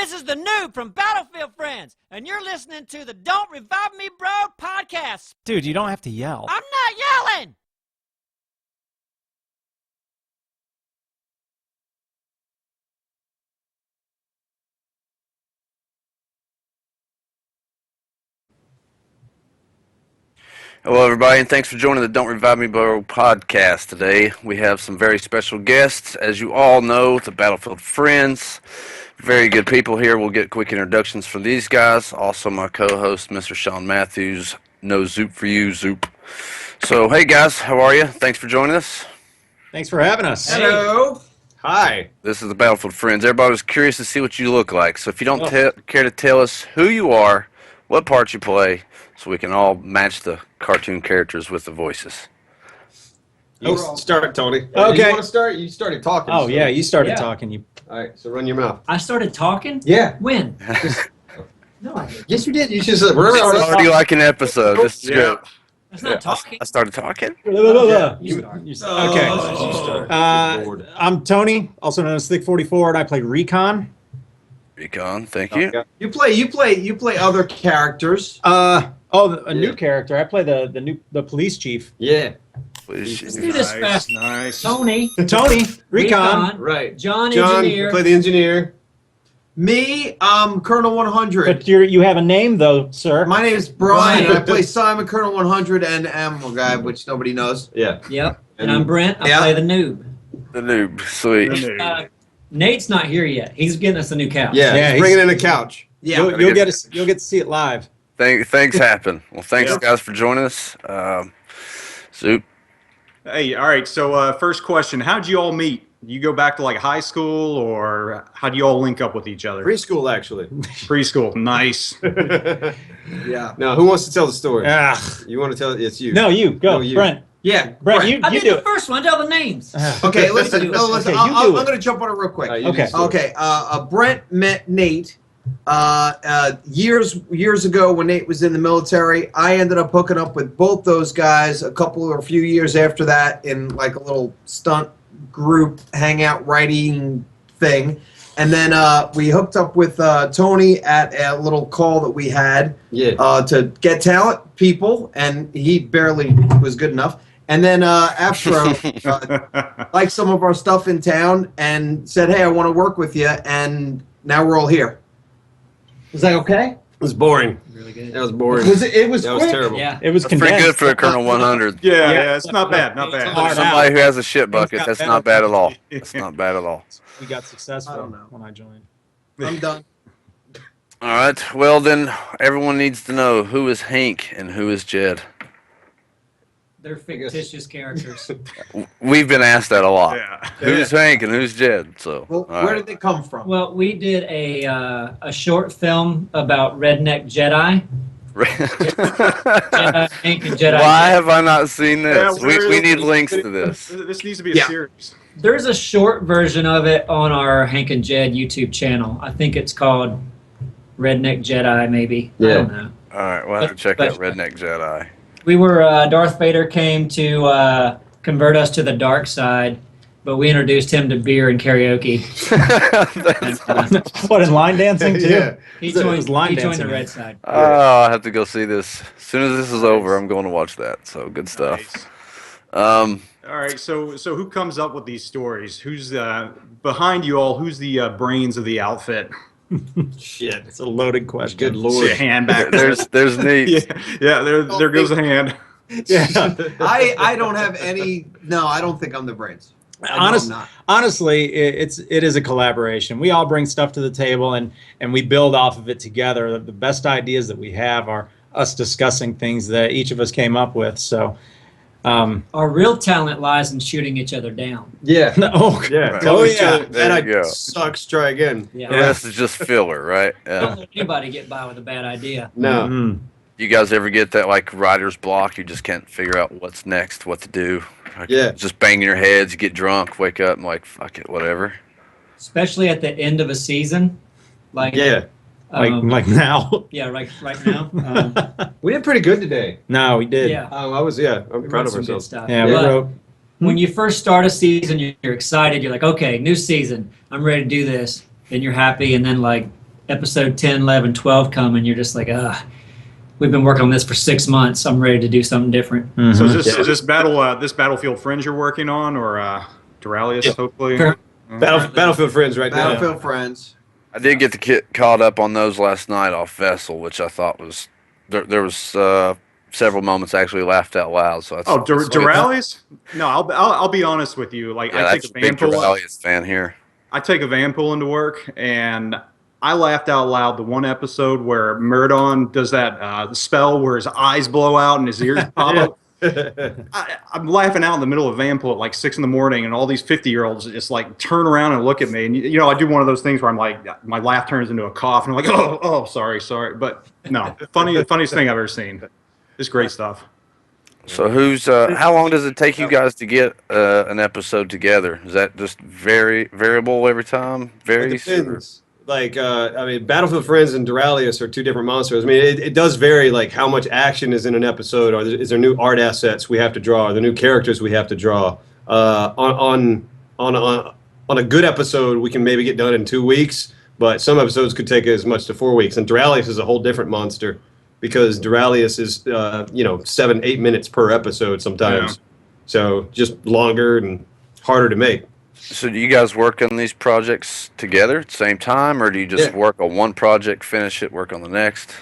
This is the Noob from Battlefield Friends, and you're listening to the Don't Revive Me Bro podcast. Dude, you don't have to yell. I'm not yelling! Hello, everybody, and thanks for joining the Don't Revive Me Bro podcast today. We have some very special guests. As you all know, the Battlefield Friends. Very good people here. We'll get quick introductions from these guys. Also, my co-host, Mr. Sean Matthews. No Zoop for you, Zoop. So, hey, guys, how are you? Thanks for joining us. Thanks for having us. Hello. Hi. This is the Battlefield Friends. Everybody was curious to see what you look like. So if you don't care to tell us who you are, what part you play, so we can all match the cartoon characters with the voices. You start, Tony. Okay. You want to start? You started talking. Oh, so. yeah, you started talking. All right, so run your mouth. I started talking? Yeah. When? No, I didn't. Yes, you did. You should say, It's already like an episode. This is good. That's not talking. I started talking? You start. Okay. Bored. I'm Tony, also known as Thick44, and I play Recon. Recon, thank you. You play other characters. A new character. I play the police chief. Yeah. Let's do this fast. Nice. Tony, Recon. Right. John, John, engineer. play the engineer. Me, Colonel 100. But you have a name, though, sir. My name is Brian. And I play Simon, Colonel 100, and Animal Guy, which nobody knows. Yeah. Yep. And I'm Brent. I play the noob. The noob, sweet. Nate's not here yet. He's getting us a new couch. Yeah, he's bringing in a couch. Yeah. You'll get to see it live. Things happen. Well, thanks, guys, for joining us. Zoop. Hey, all right. So first question, how'd you all meet? You go back to like high school, or how do you all link up with each other? Preschool, actually. Preschool. Nice. Yeah. Now, who wants to tell the story? Ugh. You want to tell it? It's you. No, you. Go, No, you. Brent. Yeah. Brent, Right. you I did do the it. first one. Tell the names. Okay, listen. No, listen. Okay, you I'm do it. going to jump on it real quick. You do the story. Okay. Brent met Nate years ago when Nate was in the military. I ended up hooking up with both those guys a few years after that in like a little stunt group hangout writing thing. And then we hooked up with Tony at a little call that we had to get talent people, and he barely was good enough. And then Astro liked some of our stuff in town and said, hey, I want to work with you, and now we're all here. Was that okay? It was boring. Really good. That was boring. It was That was quick? terrible. Yeah. It was That's pretty condensed. good for a Colonel 100. Yeah, it's not bad. Not For bad. somebody who has a shit bucket, got that's better. not bad at all. That's not bad at all. We got successful I don't know. when I joined. I'm done. All right. Well, then everyone needs to know who is Hank and who is Jed. They're fictitious characters. We've been asked that a lot. Yeah. Who's Hank and who's Jed? So, Well, all where right. did they come from? Well, we did a short film about redneck Jedi. Jedi Hank and Jedi. Why have I not seen this? Yeah, We need links to this. This needs to be a series. There's a short version of it on our Hank and Jed YouTube channel. I think it's called Redneck Jedi, maybe. I don't know. All right, we'll have to check out Redneck Jedi. We were, Darth Vader came to convert us to the dark side, but we introduced him to beer and karaoke. What, in line dancing, too? Yeah. He It was joined, line he joined dancing. the red side. Oh, I'll have to go see this. As soon as this is over, I'm going to watch that. So, good stuff. Nice. All right. So who comes up with these stories? Who's behind you all? Who's the brains of the outfit? Shit. It's a loaded question. Good See lord. a hand back there. There's Nate. Yeah. There goes a hand. Yeah. I don't have any. No, I don't think I'm the brains. I'm not. Honestly, it is a collaboration. We all bring stuff to the table, and we build off of it together. The best ideas that we have are us discussing things that each of us came up with. So, Our real talent lies in shooting each other down. Yeah. oh Yeah. Right. Tell Oh, each yeah. other, There that you go. sucks. Try again. The Yeah. rest is just filler, right? Don't Yeah. let anybody get by with a bad idea. No. Mm. You guys ever get that like writer's block? You just can't figure out what's next, what to do. Like, Yeah. Just banging your heads. You get drunk, wake up, and like fuck it, whatever. Especially at the end of a season. Like, Yeah. like now. yeah, right now. We did pretty good today. No, we did. Yeah. I'm We proud wrote of some good ourselves. stuff. Yeah, we But wrote. when you first start a season, you're excited. You're like, okay, new season. I'm ready to do this. Then you're happy, and then like episode 10, 11, 12 come, and you're just like, we've been working on this for 6 months. I'm ready to do something different. So is this Battlefield Friends you're working on, or Duralius, hopefully? Sure. Battlefield Friends right now. Battlefield Friends. I did get to get caught up on those last night off Vessel, which I thought was there was several moments I actually laughed out loud. So that's Duralius? No, I'll be honest with you. Like, yeah, I that's take a a big van pool. Duralius fan here. I take a van pool into work, and I laughed out loud the one episode where Murdon does that spell where his eyes blow out and his ears pop up. I'm laughing out in the middle of van pool at like 6 a.m, and all these 50-year-olds just like turn around and look at me. And you know, I do one of those things where I'm like, my laugh turns into a cough, and I'm like, oh, sorry. But no, funniest thing I've ever seen. It's great stuff. So how long does it take you guys to get an episode together? Is that just variable every time? It depends. Like, I mean, Battlefield Friends and Duralius are two different monsters. I mean, it does vary, like how much action is in an episode, or is there new art assets we have to draw, or the new characters we have to draw. On a good episode, we can maybe get done in 2 weeks, but some episodes could take as much to 4 weeks. And Duralius is a whole different monster because Duralius is 7-8 minutes per episode sometimes, so just longer and harder to make. So do you guys work on these projects together at the same time, or do you just work on one project, finish it, work on the next?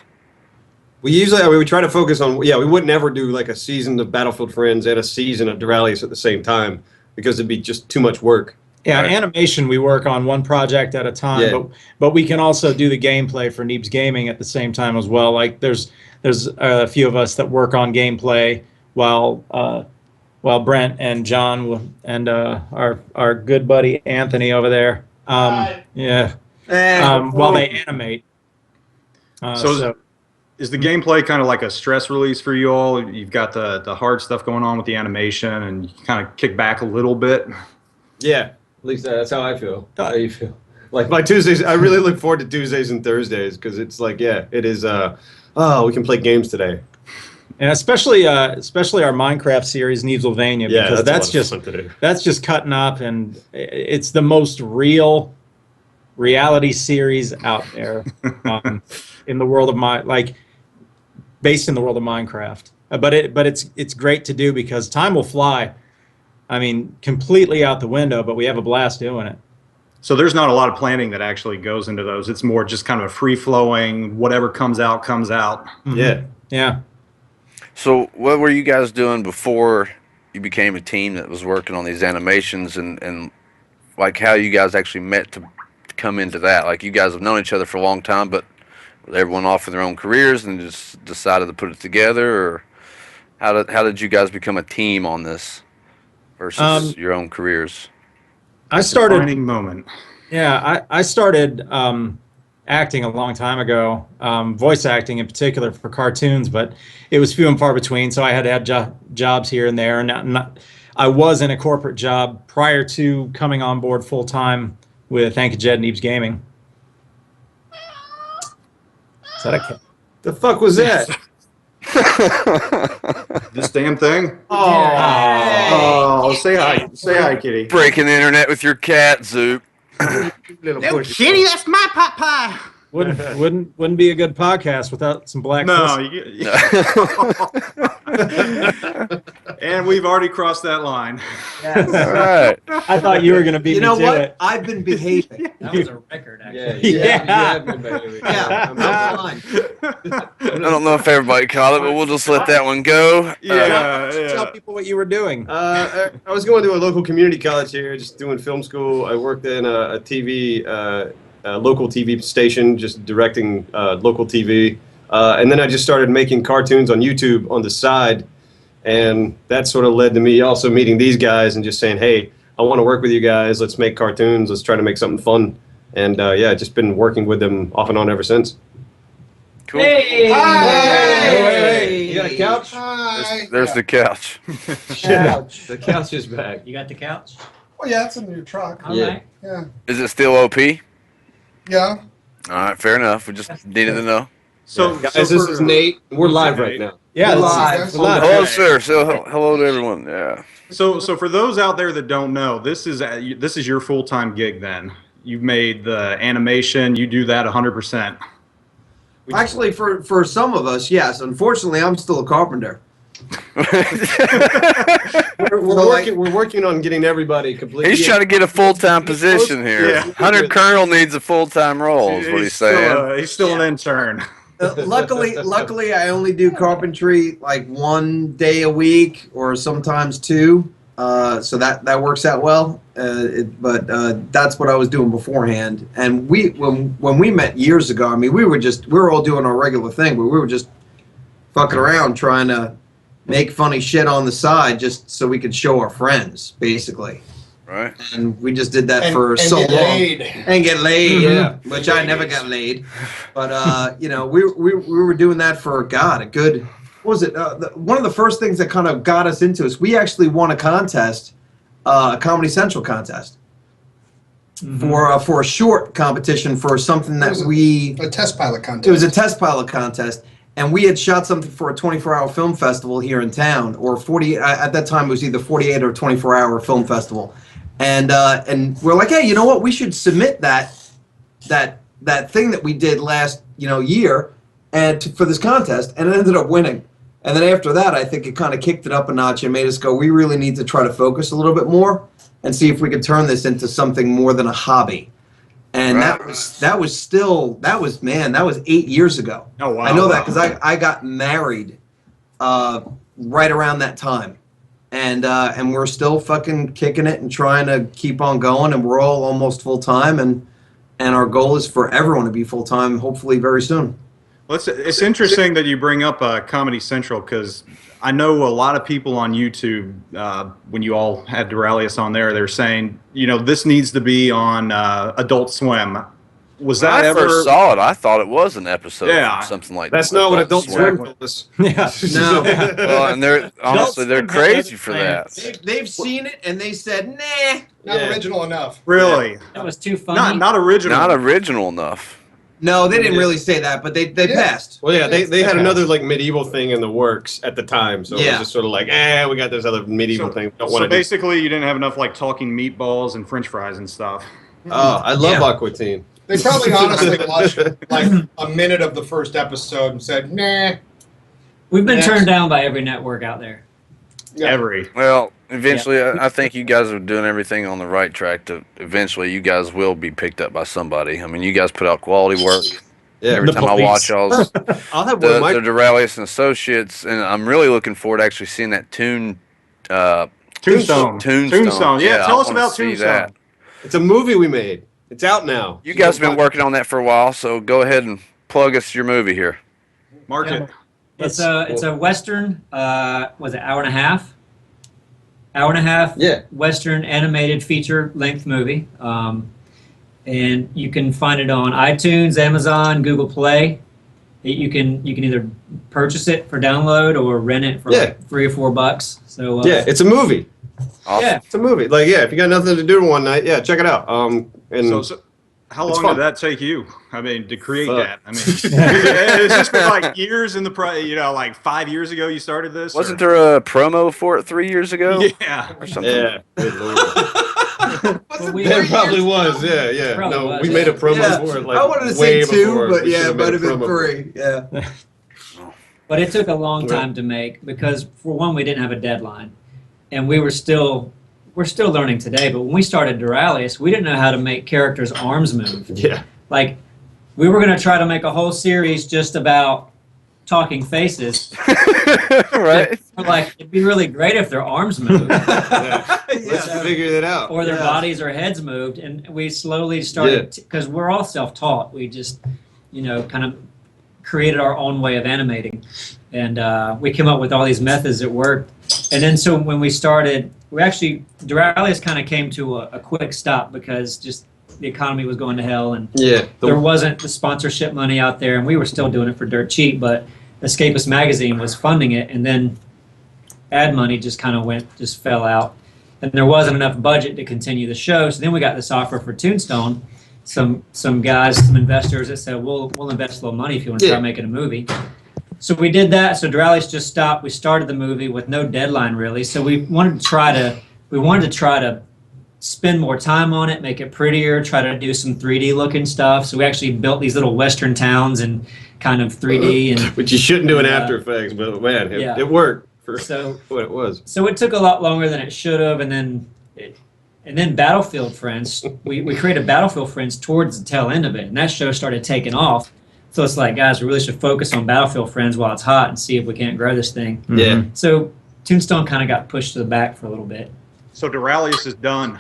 We usually, we try to focus on, we wouldn't ever do like a season of Battlefield Friends and a season of Duralius at the same time because it'd be just too much work. Yeah, animation we work on one project at a time, but we can also do the gameplay for Neebs Gaming at the same time as well. Like there's a few of us that work on gameplay while Brent and John and our good buddy Anthony over there, while they animate. So is the gameplay kind of like a stress release for you all? You've got the hard stuff going on with the animation, and you kind of kick back a little bit. Yeah, at least that's how I feel. How do you feel? Like my Tuesdays, I really look forward to Tuesdays and Thursdays because it's like, it is. We can play games today. And especially our Minecraft series, Neebsylvania, because that's just cutting up, and it's the most real reality series out there in the world of based in the world of Minecraft. But it's great to do because time will fly. I mean, completely out the window, but we have a blast doing it. So there's not a lot of planning that actually goes into those. It's more just kind of a free-flowing, whatever comes out, comes out. Mm-hmm. Yeah. So what were you guys doing before you became a team that was working on these animations, and like how you guys actually met to come into that? Like you guys have known each other for a long time, but everyone off in their own careers and just decided to put it together, or how did you guys become a team on this versus your own careers? I started. Defining moment. Yeah, I started acting a long time ago, voice acting in particular for cartoons, but it was few and far between, so I had to have jobs here and there. And I was in a corporate job prior to coming on board full time with Hank and Jed Neebs Gaming. Is that a cat? The fuck was that? This damn thing. Oh, Say hi, kitty. Breaking the internet with your cat, Zoop. little Kitty, that's my pot pie. Wouldn't be a good podcast without some black. No, and we've already crossed that line. Yes. All right. I thought you were going to beat You me know to what? it. I've been behaving. That was a record, actually. Yeah. I'm fine. I don't know if everybody caught it, but we'll just let that one go. Tell people what you were doing. I was going to a local community college here, just doing film school. I worked in a TV, local TV station, just directing local TV. And then I just started making cartoons on YouTube on the side. And that sort of led to me also meeting these guys and just saying, hey, I want to work with you guys. Let's make cartoons. Let's try to make something fun. And just been working with them off and on ever since. Cool. Hey! Hey! You got a couch? There's the couch. Couch. The couch is back. You got the couch? Oh yeah, it's in your truck. All right. Yeah. Is it still OP? Yeah. All right, fair enough. We just needed to know. So, Guys, this is Nate. We're live right now. Yeah, We're live. live. Hello, sir. So, hello to everyone. Yeah. So for those out there that don't know, this is your full-time gig. Then You've made the animation. You do that 100%. Actually, for some of us, yes. Unfortunately, I'm still a carpenter. We're working on getting everybody completely. He's trying to get a full-time position here. Yeah. Hunter Colonel needs a full-time role, is what he's saying. He's still an intern. Luckily, I only do carpentry like 1 day a week or sometimes 2. So that works out well. But that's what I was doing beforehand. And when we met years ago, I mean, we were all doing our regular thing, but we were just fucking around trying to make funny shit on the side just so we could show our friends, basically. Right. And we just did that for and so get long. laid. And get laid, yeah. Which I never got laid. But, we were doing that for, God, a good... What was it? One of the first things that kind of got us into this, we actually won a contest, a Comedy Central contest, for a short competition for something that a test pilot contest. It was a test pilot contest, and we had shot something for a 24-hour film festival here in town, or 40. At that time, it was either 48 or 24-hour film festival, and we're like, hey, you know what? We should submit that thing that we did last year, and for this contest, and it ended up winning. And then after that, I think it kind of kicked it up a notch and made us go, we really need to try to focus a little bit more and see if we could turn this into something more than a hobby. And that was 8 years ago. Oh, wow. I know that because I got married right around that time. And we're still fucking kicking it and trying to keep on going, and we're all almost full-time, and our goal is for everyone to be full-time, hopefully very soon. Well, it's interesting that you bring up Comedy Central, because I know a lot of people on YouTube, when you all had Duralius on there, they're saying, this needs to be on Adult Swim. Was that when I first saw it, I thought it was an episode of something like that. That's not what Adult Swim told us. Yeah. No. Well, and they're crazy for that. They've seen it, and they said, nah. Not original enough. Really? That was too funny. Not original. Not original enough. No, they didn't really say that, but they passed. Well, yeah, they had another medieval thing in the works at the time, so it was just sort of like, we got this other medieval thing. So basically, you didn't have enough talking meatballs and French fries and stuff. Oh, I love Aqua Teen. They probably honestly watched like a minute of the first episode and said, nah. We've been turned down by every network out there. Yeah. Well, eventually, I think you guys are doing everything on the right track. To eventually, you guys will be picked up by somebody. I mean, you guys put out quality work. Yeah, every time I watch y'all's I'll have the Duralius and Associates, and I'm really looking forward to actually seeing that Tombstone. Yeah, tell us about Tombstone. That. It's a movie we made. It's out now. You guys have been working on that for a while, so go ahead and plug us your movie here. Mark it. It's a Western, was it hour and a half? Hour and a half Western animated feature-length movie. And you can find it on iTunes, Amazon, Google Play. You can either purchase it for download or rent it for like $3 or $4. So it's a movie. Awesome. Yeah, it's a movie. If you got nothing to do one night, check it out. So how long did that take you? I mean, to create that? I mean, it's just been like years in the like 5 years ago you started this. Wasn't there a promo for it 3 years ago? Yeah, or something. Yeah. It probably was. Yeah. Probably was, we made a promo for it. I wanted to say 2, but it might have been 3. Yeah. But it took a long time to make because, for one, we didn't have a deadline, and we're still learning today. But when we started Duralius, we didn't know how to make characters' arms move. Yeah. Like, we were going to try to make a whole series just about talking faces. Right. Like, it'd be really great if their arms moved. Let's figure that out. Or their bodies or heads moved. And we slowly started, because we're all self-taught. We just, kind of created our own way of animating. And we came up with all these methods that worked. And then so when we started, Duralius kind of came to a quick stop because just the economy was going to hell, and there wasn't the sponsorship money out there, and we were still doing it for dirt cheap, but Escapist Magazine was funding it, and then ad money just fell out, and there wasn't enough budget to continue the show. So then we got this offer for Tombstone. Some guys, some investors that said, we'll invest a little money if you want to try making a movie. So we did that. So Duralius just stopped. We started the movie with no deadline really. So we wanted to try to spend more time on it, make it prettier, try to do some 3D looking stuff. So we actually built these little Western towns and kind of 3D. And Which you shouldn't do in After Effects, but man, it worked for what it was. So it took a lot longer than it should have, and then Battlefield Friends, we created Battlefield Friends towards the tail end of it, and that show started taking off. So it's like, guys, we really should focus on Battlefield Friends while it's hot and see if we can't grow this thing. Yeah. So Tombstone kind of got pushed to the back for a little bit. So Duralius is done.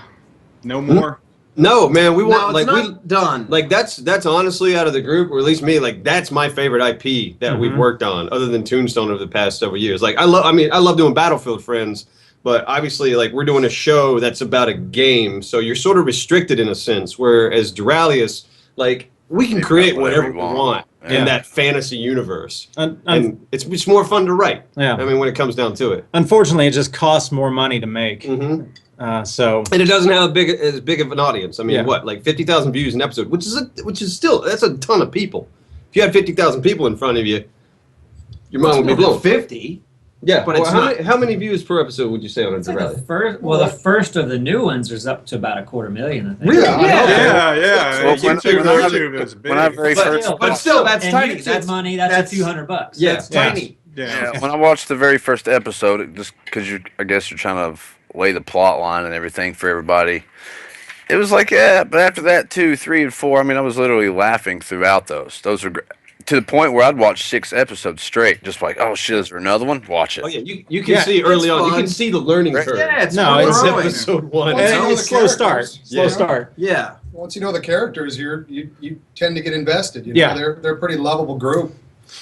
No more. No, man, we want it's not done. Like that's honestly out of the group, or at least me, like that's my favorite IP that we've worked on, other than Tombstone over the past several years. Like I love doing Battlefield Friends, but obviously like we're doing a show that's about a game, so you're sort of restricted in a sense. Whereas Duralius, like we can create whatever we want in that fantasy universe, and it's more fun to write. Yeah, I mean when it comes down to it. Unfortunately, it just costs more money to make. And it doesn't have as big of an audience. I mean, what, like 50,000 views an episode, which is still, that's a ton of people. If you had 50,000 people in front of you, your mind would be blown. 50. Yeah, but how many views per episode would you say on a Rally? The first of the new ones is up to about 250,000, I think. Really? Yeah. When I very first, but still, that's tiny. That's money. That's a few $100. Yeah, it's tiny. Yeah. When I watched the very first episode, just because I guess you're trying to lay the plot line and everything for everybody. It was like, but after that, 2, 3, and 4, I mean, I was literally laughing throughout those. Those are to the point where I'd watch 6 episodes straight, just like, oh shit, is there another one? Watch it. Oh yeah, you can see early on. You can see the learning curve. Yeah, it's episode 1. It's slow start. Slow start. Yeah. Once you know the characters, you tend to get invested. You know, they're a pretty lovable group.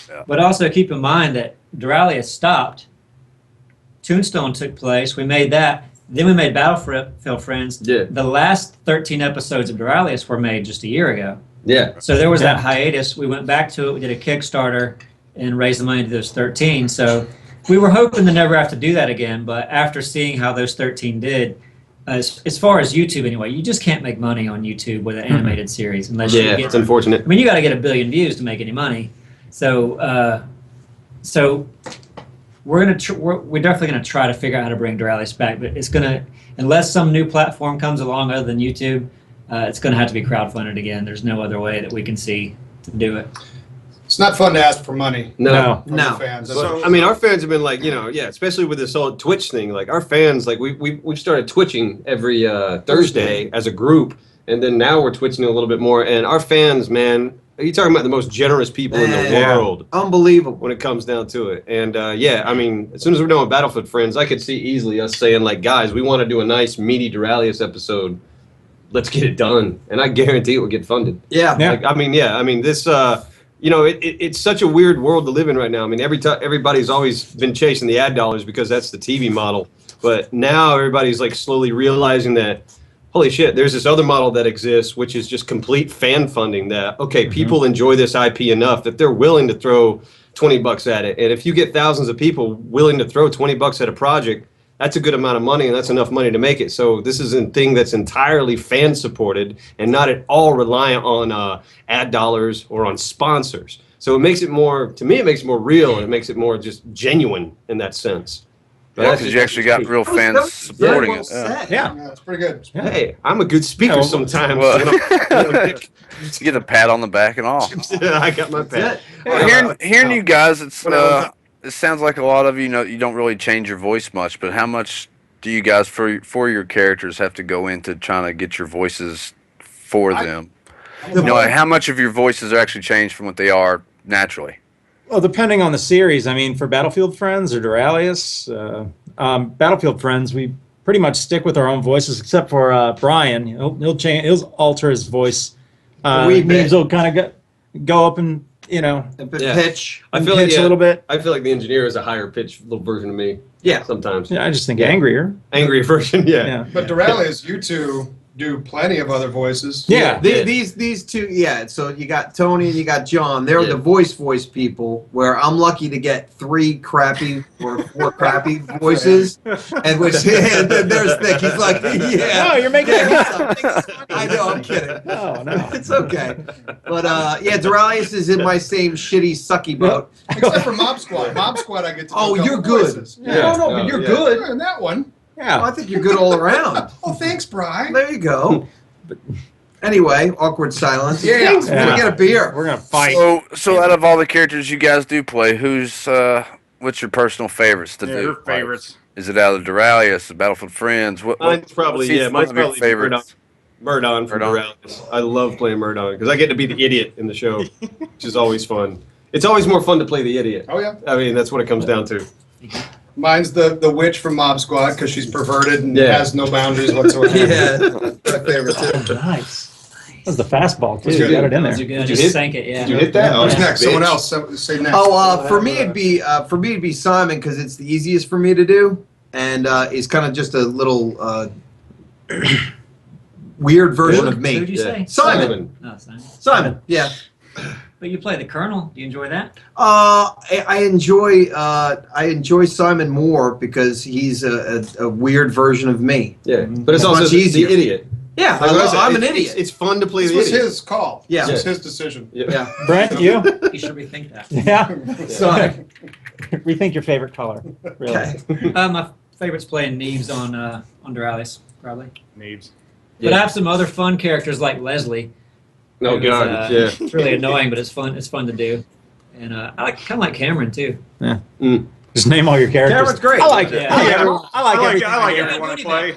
Yeah. But also keep in mind that Duralius stopped. Tombstone took place. We made that. Then we made Battlefield Friends. Yeah. The last 13 episodes of Duralius were made just a year ago. Yeah. So there was that hiatus. We went back to it. We did a Kickstarter and raised the money to those 13. So we were hoping to never have to do that again. But after seeing how those 13 did, as far as YouTube anyway, you just can't make money on YouTube with an animated series unless you get. It's unfortunate. I mean, you got to get 1 billion views to make any money. So, we're definitely gonna try to figure out how to bring Duralius back, but it's gonna, unless some new platform comes along other than YouTube, it's gonna have to be crowdfunded again. There's no other way that we can see to do it. It's not fun to ask for money. No. From the fans. So, I mean, our fans have been like, especially with this whole Twitch thing. Like our fans, like we've started twitching every Thursday as a group, and then now we're twitching a little bit more. And our fans, man. You're talking about the most generous people in the world. Unbelievable. When it comes down to it. And, I mean, as soon as we're done with Battlefield Friends, I could see easily us saying, like, guys, we want to do a nice, meaty Duralius episode. Let's get it done. And I guarantee it will get funded. Yeah. Like, I mean, this, it's such a weird world to live in right now. I mean, everybody's always been chasing the ad dollars because that's the TV model. But now everybody's, like, slowly realizing that, holy shit, there's this other model that exists, which is just complete fan funding that, people enjoy this IP enough that they're willing to throw $20 at it. And if you get thousands of people willing to throw $20 at a project, that's a good amount of money, and that's enough money to make it. So this is a thing that's entirely fan supported and not at all reliant on ad dollars or on sponsors. So it makes it more, to me, it makes it more real, and it makes it more just genuine in that sense. Yeah, because you actually got real fans supporting it. Yeah, that's pretty good. Hey, I'm a good speaker sometimes. You get a pat on the back and all. I got my pat. Hearing you guys, it sounds like a lot of you don't really change your voice much, but how much do you guys for your characters have to go into trying to get your voices for them? How much of your voices are actually changed from what they are naturally? Well, depending on the series, I mean, for Battlefield Friends or Duralius, Battlefield Friends, we pretty much stick with our own voices, except for Brian. He'll alter his voice. Memes will kind of go up and pitch. I feel pitch a little bit. I feel like the engineer is a higher pitch little version of me. Yeah, sometimes. Yeah, I just think angrier. Angrier version. Yeah. But Duralius, you two do plenty of other voices. Yeah. These two, so you got Tony and you got John. They're the voice people, where I'm lucky to get 3 crappy or 4 crappy voices. And then there's Nick. He's like, Oh, you're making it up. I know, I'm kidding. No. It's okay. But Duralius is in my same shitty, sucky boat. Except for Mob Squad. Mob Squad, I get to do a couple you're good. voices. No, but you're good. In that one. Yeah. Well, I think you're good all around. Oh, thanks, Brian. There you go. Anyway, awkward silence. Yeah. Thanks. We're gonna get a beer. We're gonna fight. So out of all the characters you guys do play, what's your personal favorites to do? Your favorites. Is it out of Duralius, the Battlefield Friends? Mine's probably what's one of your favorites? Murdon from Murdon. Duralius. I love playing Murdon because I get to be the idiot in the show, which is always fun. It's always more fun to play the idiot. Oh yeah. I mean, that's what it comes down to. Mine's the witch from Mob Squad because she's perverted and Yeah. has no boundaries whatsoever. Yeah. My favorite too. Nice. That was the fastball too. Was You good. got it in Those are there. good. I Did you just hit- sank it. Yeah. Did you hit that? Who's Oh, next? bitch. Someone else. Say next. Oh, for me it'd be Simon because it's the easiest for me to do, and it's kind of just a little weird version of Who'd me. you say? Simon. Oh, Simon. Simon. Yeah. But you play the Colonel. Do you enjoy that? I enjoy Simon more because he's a weird version of me. Yeah, but it's It's also much the easier. idiot. Yeah, Like what I said, I'm an it's- idiot. It's fun to play This the was idiot. his call. Yeah. This was his decision. Yeah. Brent, you? You should rethink that. Yeah. Sorry. Rethink your favorite color. Really. Okay. My favorite's playing Neebs on Duralius, probably. Neebs. But I have some other fun characters like Leslie. Oh who's, god, yeah. It's really annoying, but it's fun. It's fun to do. And I kind of like Cameron too. Just name all your characters. Cameron's great. I like it. Yeah. I like everyone. I like everything. I like Yeah. everyone to play.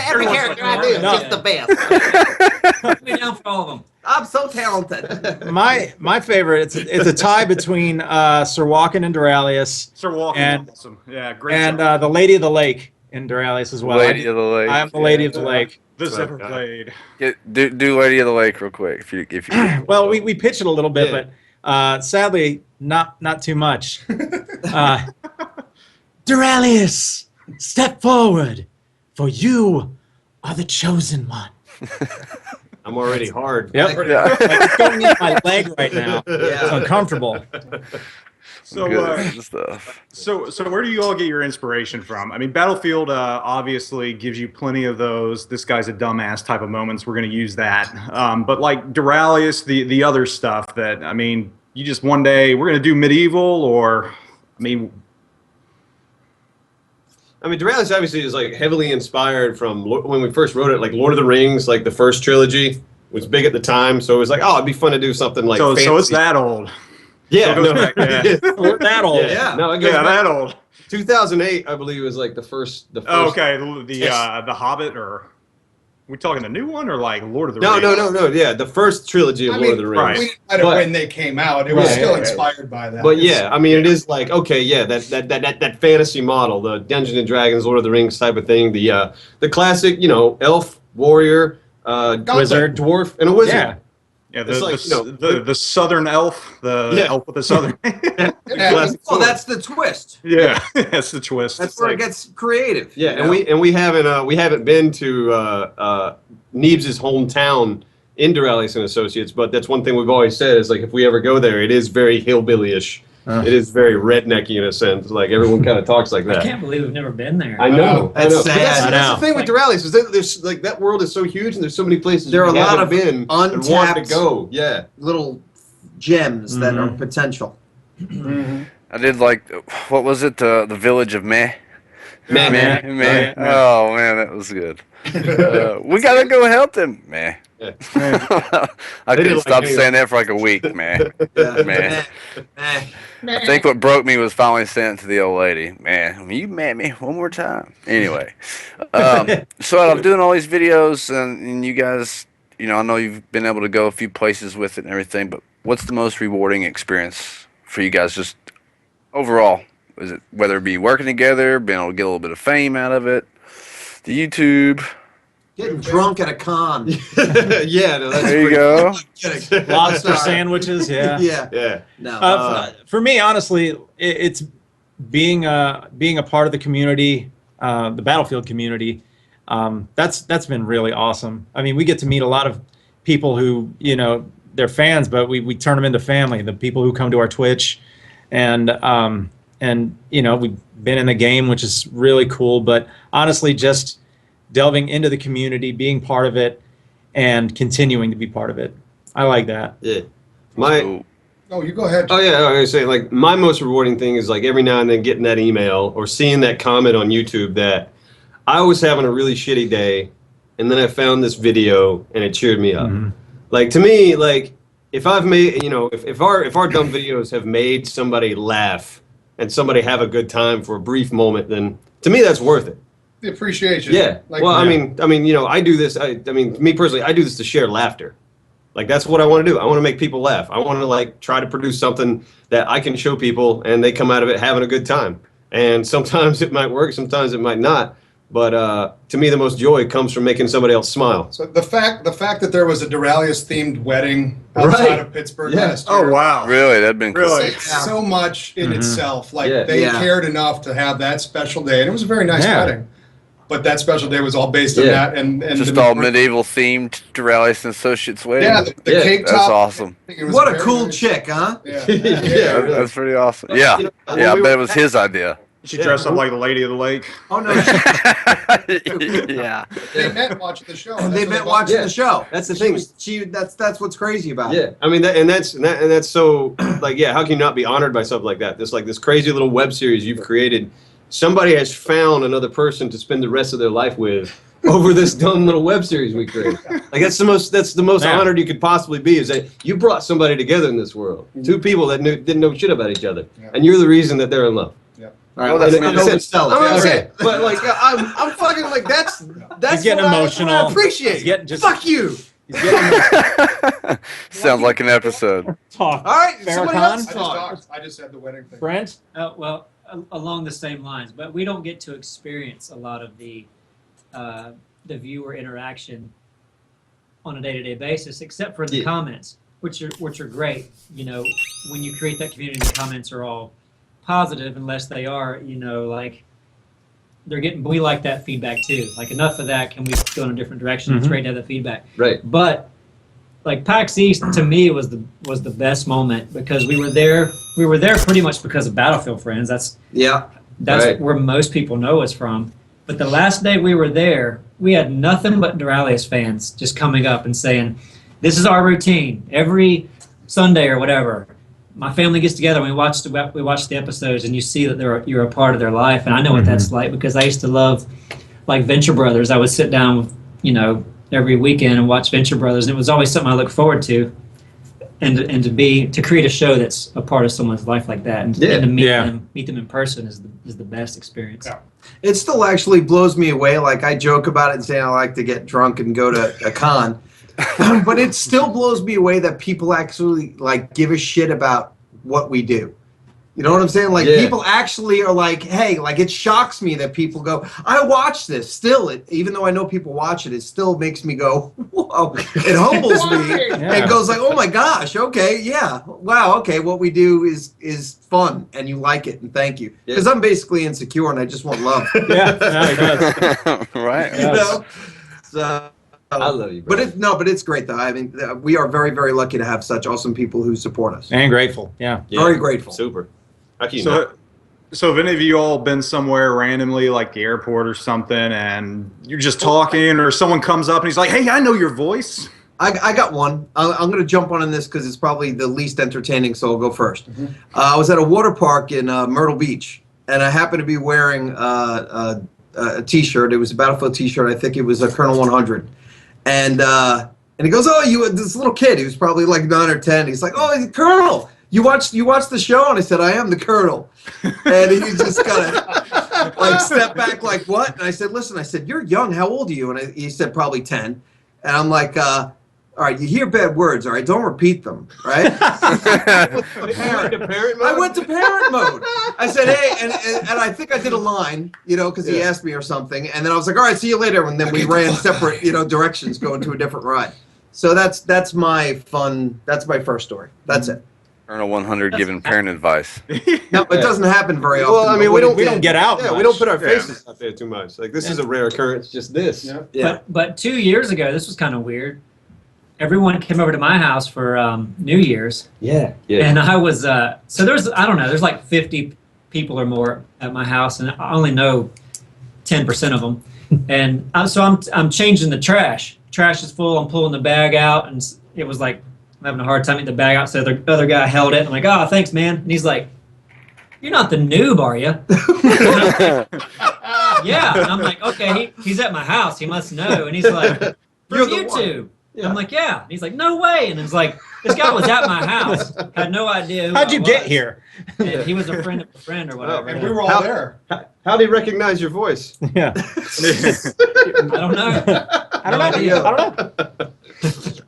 Every character I do is No. just the best. Put me down for all of them. I'm so talented. My favorite. It's a tie between Sir Walken and Duralius Sir Walken. And- Awesome. Yeah, great. and job. the Lady of the Lake in Duralius as well. Lady of the Lake. I am the Lady of the Lake. this Oh, ever God. played. Do Lady of the Lake real quick if you. Well, we pitched it a little bit, Yeah. but sadly, not too much. Duralius, step forward, for you are the chosen one. I'm already hard. Yep. Yeah. Like, it's going in my leg right now. It's Yeah. uncomfortable. So, Good stuff. so where do you all get your inspiration from? I mean, Battlefield obviously gives you plenty of those. This guy's a dumbass type of moments. We're going to use that. But like Duralius, the other stuff that I mean, you just one day we're going to do medieval, or I mean, Duralius obviously is like heavily inspired from when we first wrote it, like Lord of the Rings, like the first trilogy was big at the time. So it was like, oh, it'd be fun to do something like so fantasy. it's that old. Yeah, so it goes no, back, yeah. We're that old. yeah. No, it goes Yeah, back. that old. 2008, I believe, was like the first. Oh, okay, the Yes. the Hobbit, or we talking the new one, or like Lord of the No, Rings? no. Yeah, the first trilogy of I Lord of mean, the Rings. right. we didn't let it But- when they came out. It was Right, still right. inspired by that. But yeah, I mean, it is like, okay, yeah, that fantasy model, the Dungeons and Dragons, Lord of the Rings type of thing, the classic, elf, warrior, Wizard. dwarf, and a wizard. Yeah. Yeah, It's like, the southern elf, the Yeah. elf with the southern. Yeah. Classic Well, sword. that's the twist. Yeah, that's the twist. That's It's where like- it gets creative. Yeah, you know? and we haven't been to Neebs' hometown in Duralius and Associates, but that's one thing we've always said is like if we ever go there, it is very hillbilly-ish. It is very rednecky in a sense. Like everyone kind of talks like I that. can't believe we've never been there. I know. That's But sad. I That's know. the thing with Duralius is that there's like that world is so huge and there's so many places There are we a lot haven't of been and want untapped- to go. Yeah. Little gems that are potential. I did like, what was it? The village of Meh. Man, Meh. man. Meh. Oh man, that was good. We gotta go help them, Meh. Yeah. I They did couldn't like stop me. saying that for like a week, man. Yeah. Man. Eh. I think what broke me was finally saying it to the old lady, man, you met me one more time. Anyway, so I'm doing all these videos, and you guys, I know you've been able to go a few places with it and everything, but what's the most rewarding experience for you guys just overall? Is it whether it be working together, being able to get a little bit of fame out of it, the YouTube? Getting drunk at a con. Yeah, no, that's There you pretty- go. Kidding. Lobster Sorry. sandwiches. Yeah. Yeah. Yeah. No. For me, honestly, it's being a part of the community, the Battlefield community. That's been really awesome. I mean, we get to meet a lot of people who they're fans, but we turn them into family. The people who come to our Twitch, and we've been in the game, which is really cool. But honestly, just delving into the community, being part of it, and continuing to be part of it. I like that. Yeah. My So, Oh, you go ahead. Oh yeah, I was saying like my most rewarding thing is like every now and then getting that email or seeing that comment on YouTube that I was having a really shitty day, and then I found this video, and it cheered me up. Like, to me, like, if I've made, you know, if our dumb videos have made somebody laugh and somebody have a good time for a brief moment, then to me that's worth it. The appreciation. Yeah. Like, Well, I mean, you know, I do this. I mean, me personally, I do this to share laughter. Like, that's what I want to do. I want to make people laugh. I want to, like, try to produce something that I can show people, and they come out of it having a good time. And sometimes it might work, sometimes it might not. But to me, the most joy comes from making somebody else smile. So the fact that there was a Duralius themed wedding outside of Pittsburgh last year. Oh wow! Really, that'd been cool. Really? So much in itself. Like Yeah. they cared enough to have that special day, and it was a very nice wedding. But that special day was all based on that, and Just all medieval themed Duralius and Associates wedding. Yeah, the cake top. That's awesome. What a cool chick, huh? Yeah. That's pretty awesome. Yeah, I bet it was his idea. She dressed up like the Lady of the Lake. Oh no, Yeah. They met watching the show. they met watching the show. That's the thing. That's what's crazy about it. Yeah, I mean, that's so, like, yeah, how can you not be honored by something like that? This crazy little web series you've created. Somebody has found another person to spend the rest of their life with over this dumb little web series we created. Like, that's the most honored you could possibly be, is that you brought somebody together in this world. Two people that didn't know shit about each other, and you're the reason that they're in love. All right, Well, that's I'm oversell it. Okay, but like I'm fucking like that's He's getting emotional. I appreciate. He's getting just- Fuck you. He's getting Sounds like an episode. talk. All right, Farrakhan? somebody else talk. I just said the wedding thing. Brent? Well, along the same lines, but we don't get to experience a lot of the viewer interaction on a day-to-day basis, except for the comments, which are great. You know, when you create that community, the comments are all positive, unless they are, you know, like we like that feedback too. Like, enough of that, can we go in a different direction? It's great to have the feedback. Right. But like PAX East, to me, was the best moment, because we were there pretty much because of Battlefield Friends. That's right. where most people know us from. But the last day we were there, we had nothing but Duralius fans just coming up and saying, "This is our routine every Sunday or whatever. My family gets together and we watch the episodes, and you see that you're a part of their life." And I know what that's like, because I used to love, like, Venture Brothers. I would sit down with, you know, every weekend and watch Venture Brothers, and it was always something I looked forward to. And to create a show that's a part of someone's life like that, and to meet them in person is the best experience. Yeah. It still actually blows me away. Like, I joke about it and say I like to get drunk and go to a con, but it still blows me away that people actually, like, give a shit about what we do. You know what I'm saying? Like, people actually are like, hey, like, it shocks me that people go, I watch this. Still, even though I know people watch it, it still makes me go, whoa. It humbles me. And goes like, oh my gosh, okay, yeah. Wow, okay, what we do is fun, and you like it, and thank you. Because I'm basically insecure, and I just want love. He does. Right. You know? So, I love you, bro. but it's great though. I mean, we are very, very lucky to have such awesome people who support us. And grateful. Yeah. Very grateful. Super. How can you not? So have any of you all been somewhere randomly, like the airport or something, and you're just talking, or someone comes up and he's like, "Hey, I know your voice." I got one. I'm going to jump on this because it's probably the least entertaining, so I'll go first. I was at a water park in Myrtle Beach, and I happened to be wearing a T-shirt. It was a Battlefield T-shirt. I think it was a Colonel 100. And he goes, "Oh, this little kid." He was probably like 9 or 10. He's like, "Oh, Colonel, you watched the show?" And I said, "I am the Colonel." And he just kind of like stepped back, like, "What?" And I said, "Listen," I said, "You're young. How old are you?" And he said, "Probably 10." And I'm like, "All right, you hear bad words, all right? Don't repeat them, right?" I went to parent mode. I said, "Hey," and I think I did a line, you know, because he asked me or something. And then I was like, "All right, see you later." And then we ran separate, you know, directions going to a different ride. So that's my fun. That's my first story. That's it. Colonel 100 giving parent advice. No, it doesn't happen very often. Well, I mean, we don't get out. Yeah, much. we don't put our faces out there too much. Like, this is a rare occurrence. Just this. Yeah. But 2 years ago, this was kind of weird. Everyone came over to my house for New Year's. Yeah. And I was, so there's like 50 people or more at my house, and I only know 10% of them. And so I'm changing the trash. Trash is full. I'm pulling the bag out, and it was like, I'm having a hard time getting the bag out. So the other guy held it. I'm like, "Oh, thanks, man." And he's like, "You're not the noob, are you?" Yeah, and I'm like, okay, he's at my house. He must know. And he's like, You're from the one. YouTube. Yeah. I'm like, yeah. And he's like, no way. And it's like, this guy was at my house. Had no idea who How'd I you was. get here? And he was a friend of a friend or whatever. And we were all there. How do you recognize your voice? Yeah. I don't know. I don't know. idea. I don't know.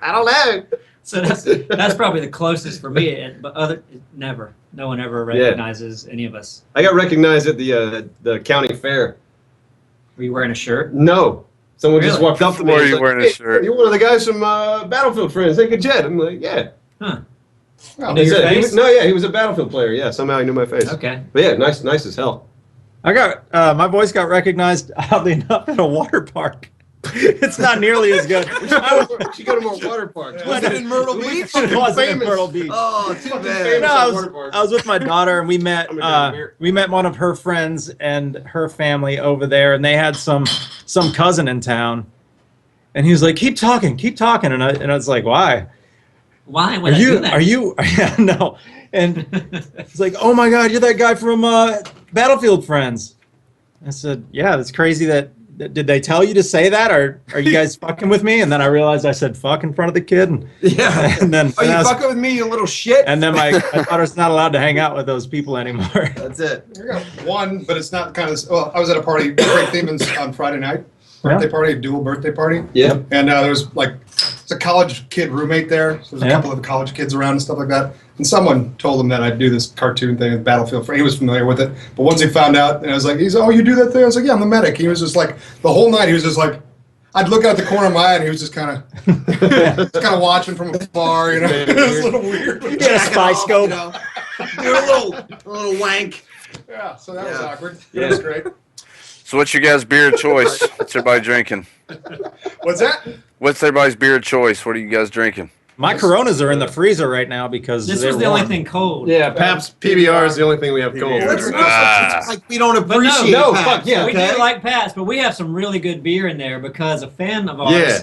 I don't know. So that's probably the closest for me. But no one ever recognizes any of us. I got recognized at the county fair. Were you wearing a shirt? No. Someone just Really? walked up to me. Were and was you like, wearing a "Hey, shirt?" You're one of the guys from Battlefield Friends. Take a jet. I'm like, yeah. Huh. Oh, You know your He face? was, no, yeah, he was a Battlefield player. Yeah, somehow he knew my face. Okay. But yeah, nice as hell. I got my voice got recognized oddly enough at a water park. It's not nearly as good. She go to more water parks. Was it in Myrtle Beach? It wasn't in famous. Myrtle Beach. Oh, too Fucking bad. famous. No, I was with my daughter, and we met I'm gonna drink beer. one of her friends and her family over there, and they had some cousin in town, and he was like, "Keep talking," and I was like, "Why? Why would I do that? Are you? Yeah, no." And he's like, "Oh my God, you're that guy from Battlefield Friends." I said, "Yeah, that's crazy. Did they tell you to say that, or are you guys fucking with me?" And then I realized I said "fuck" in front of the kid, and Yeah. and then Are you and I was- fucking with me, you little shit? and then my daughter's not allowed to hang out with those people anymore. That's it. I got one, but it's not kind of. Well, I was at a party, Great Demons, on Friday night. Birthday party, a dual birthday party. Yeah. And there was like, it's a college kid roommate there. So there's a Yeah. couple of college kids around and stuff like that. And someone told him that I'd do this cartoon thing with Battlefield. He was familiar with it. But once he found out, and I was like, oh, you do that thing? I was like, yeah, I'm the medic. He was just like, the whole night, he was just like, I'd look out the corner of my eye and he was just kind of watching from afar, you know. It was a little weird. You get a spy scope. You know. You're a little wank. Yeah, so that was Yeah. awkward. Yeah. That was great. So what's your guys' beer of choice? What's everybody drinking? What's that? What's everybody's beer of choice? What are you guys drinking? My Coronas are in the freezer right now because This they're was the warm. only thing cold. Yeah, Pabst PBR is the only thing we have cold. Let's Ah. it's like we don't But no, appreciate no, Pabst, fuck yeah. We okay? do like Pats, but we have some really good beer in there because a fan of ours Yeah.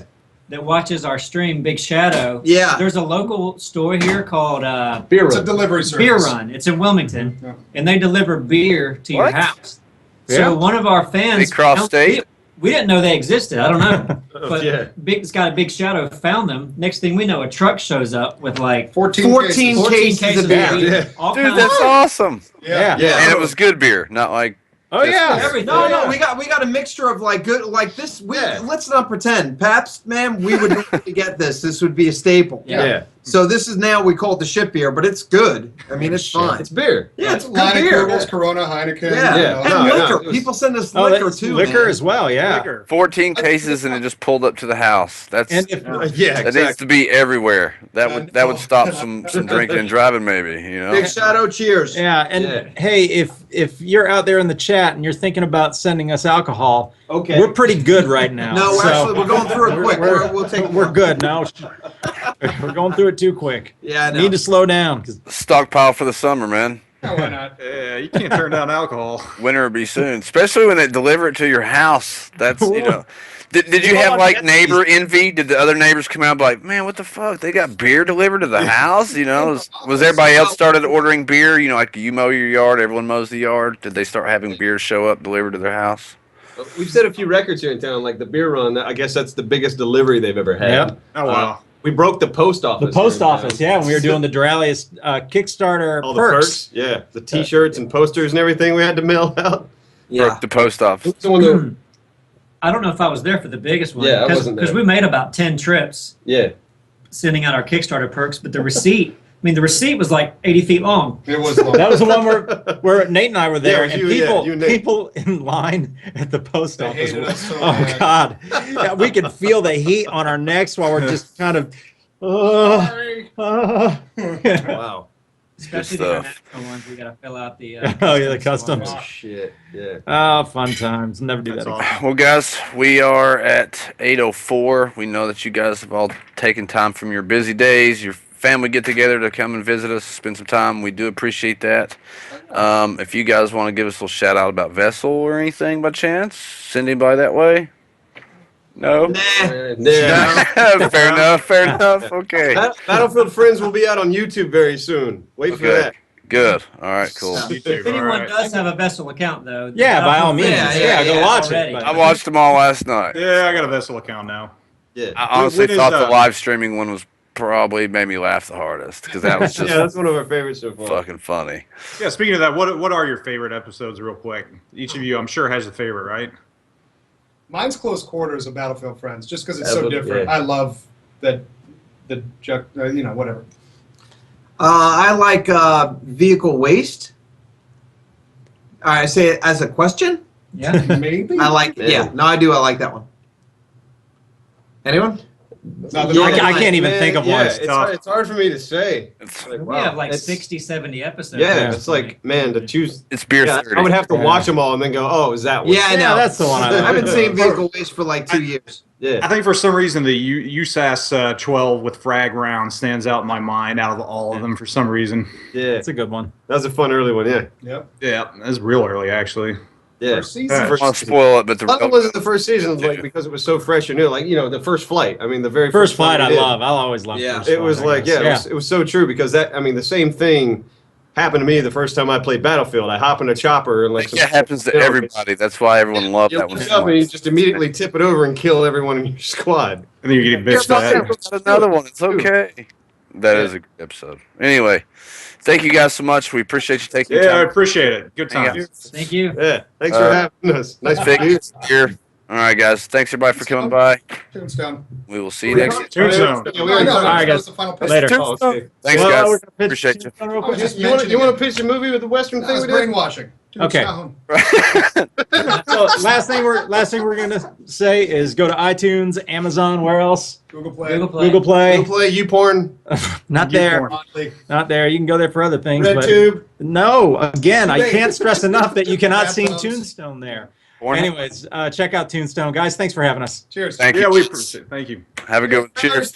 that watches our stream, Big Shadow. Yeah. There's a local store here called Beer It's a run. delivery service. Beer Run. It's in Wilmington, Yeah. and they deliver beer to your What? house. Yeah. So one of our fans They cross state? We didn't know they existed. I don't know, but Yeah. Big Sky Big Shadow found them. Next thing we know, a truck shows up with like 14 14 cases. cases of beer. Yeah. all Dude, kinds that's of awesome. Yeah. Yeah. And it was good beer, not like Oh yeah. everything. No, we got a mixture of like good, like this. Yeah. Let's not pretend. Pabst, man, we would normally get this. This would be a staple. Yeah. Yeah. So this is now we call it the ship beer, but it's good. I mean, it's fine. It's beer. Yeah, it's good Line of beer. Kugels, Corona, Heineken. Yeah, you Yeah. know. And No, liquor. it was- People send us Oh, liquor that's too. liquor man. as well. Yeah. 14 cases and it just pulled up to the house. That's And if Yeah, that needs to be everywhere. That would Oh. stop some drinking and driving maybe, you know. Big Shadow, cheers. yeah, and Yeah. hey, if you're out there in the chat and you're thinking about sending us alcohol, Okay. we're pretty good right now. No, so actually, we're going through it quick. We'll take. we're good now. We're going through it too quick. Yeah, I know. Need to slow down 'cause Stockpile for the summer, man. Yeah, why not? Yeah, you can't turn down alcohol. Winter will be soon, especially when they deliver it to your house. That's you know. Did you Go have on like Etsy. neighbor envy? Did the other neighbors come out and be like, man, what the fuck? They got beer delivered to the house? You know, was everybody else started ordering beer? You know, like you mow your yard, everyone mows the yard. Did they start having beer show up delivered to their house? We've set a few records here in town, like the beer run. I guess that's the biggest delivery they've ever had. Yep. Oh, wow. We broke the post office. the post here in office, town. yeah, when we were doing the Duralius Kickstarter All the perks. perks. Yeah, the T-shirts and posters and everything we had to mail out. Yeah. Broke the post office. Someone that, I don't know if I was there for the biggest one. Yeah, I wasn't there. Because we made about 10 trips yeah. sending out our Kickstarter perks, but the receipt, the receipt was like 80 feet long. It was long. That was the one where Nate and I were there, Yeah, and you- yeah, people you and Nate. people in line at the post They office. hated us so Oh bad. God, yeah, we could feel the heat on our necks while we're just kind of. Wow. Especially Good the stuff. international ones, we got to fill out the. Oh, yeah, the customs. Oh, shit. Yeah. Oh, fun times. Never do That's that. awesome. Well, guys, we are at 8:04. We know that you guys have all taken time from your busy days, your family get together to come and visit us, spend some time. We do appreciate that. If you guys want to give us a little shout out about Vessel or anything by chance, send anybody that way. No. Nah. Yeah. Fair enough. Okay. Battlefield Friends will be out on YouTube very soon. Wait for Okay. that. Good. All right, cool. If anyone does have a Vessel account, though, Yeah, by all means. Yeah, Go watch already. it. I watched them all last night. Yeah, I got a Vessel account now. Yeah. I honestly When is, thought the live streaming one was probably made me laugh the hardest because that was just Yeah, that's one of our favorites so far. fucking funny. Yeah, speaking of that, what are your favorite episodes, real quick? Each of you, I'm sure, has a favorite, right? Mine's Close Quarters of Battlefield Friends, just because it's Yeah, so but- different. yeah. I love that, whatever. I like vehicle waste. All right, I say it as a question. Yeah. Maybe. I like. Yeah, no, I do. I like that one. Anyone? I can't even think of one. It's hard for me to say. It's Like, We have like it's- 60, 70 episodes. Yeah, Yeah. it's like, man, to choose. it's beer Yeah, 30. I would have to Yeah. watch them all and then go, oh, is that one? Yeah, I know. Yeah, that's the one I like. I've been saying vehicle waste for like 2 years. Yeah. I think for some reason the USAS 12 with frag round stands out in my mind out of all of them for some reason. Yeah. That's a good one. That was a fun early one, yeah. Yep. Yeah, that's real early actually. Yeah. First season. Yeah. I don't want to spoil it, but That wasn't the first season, like, because it was so fresh and new. Like, the first flight. I mean, the very First flight, we I did. love. I'll always love. Yeah. First It Flight, was I like, guess. it was so true because the same thing happened to me the first time I played Battlefield. I hop in a chopper and like it happens to everybody. That's why everyone loved You that one. look so up and you much. just immediately tip it over and kill everyone in your squad. And then you get bitched at. That's another one. It's okay. That is a good episode. Anyway, thank you guys so much. We appreciate you taking Yeah, I time. appreciate it. Good Hang out. times. Thank you. Yeah. Thanks for having us. Nice Big meeting you. here. All right, guys. Thanks everybody for coming by. Tombstone. We will see you next time. Tombstone. Yeah, I we already know, talked All right, that was guys. the final pitch. Later. Oh, okay. Thanks, Well, guys. we're gonna pitch Appreciate you. Tombstone real I was quick. just You want mentioning to pitch a movie with the Western it. thing That was we did? brainwashing. Dude, Okay. it's not home. So last thing we're gonna say is go to iTunes, Amazon, where else? Google Play. Google Play. Google Play. Go play YouPorn, Not there. YouPorn. Monthly. Not there. You can go there for other things. But RedTube. no, again, I Too late. can't stress enough that you cannot see Laptops. Tombstone there. Porn. Anyways, check out Tombstone, guys. Thanks for having us. Cheers. Thank Yeah, you. we appreciate it. Thank you. Have a good one. Cheers.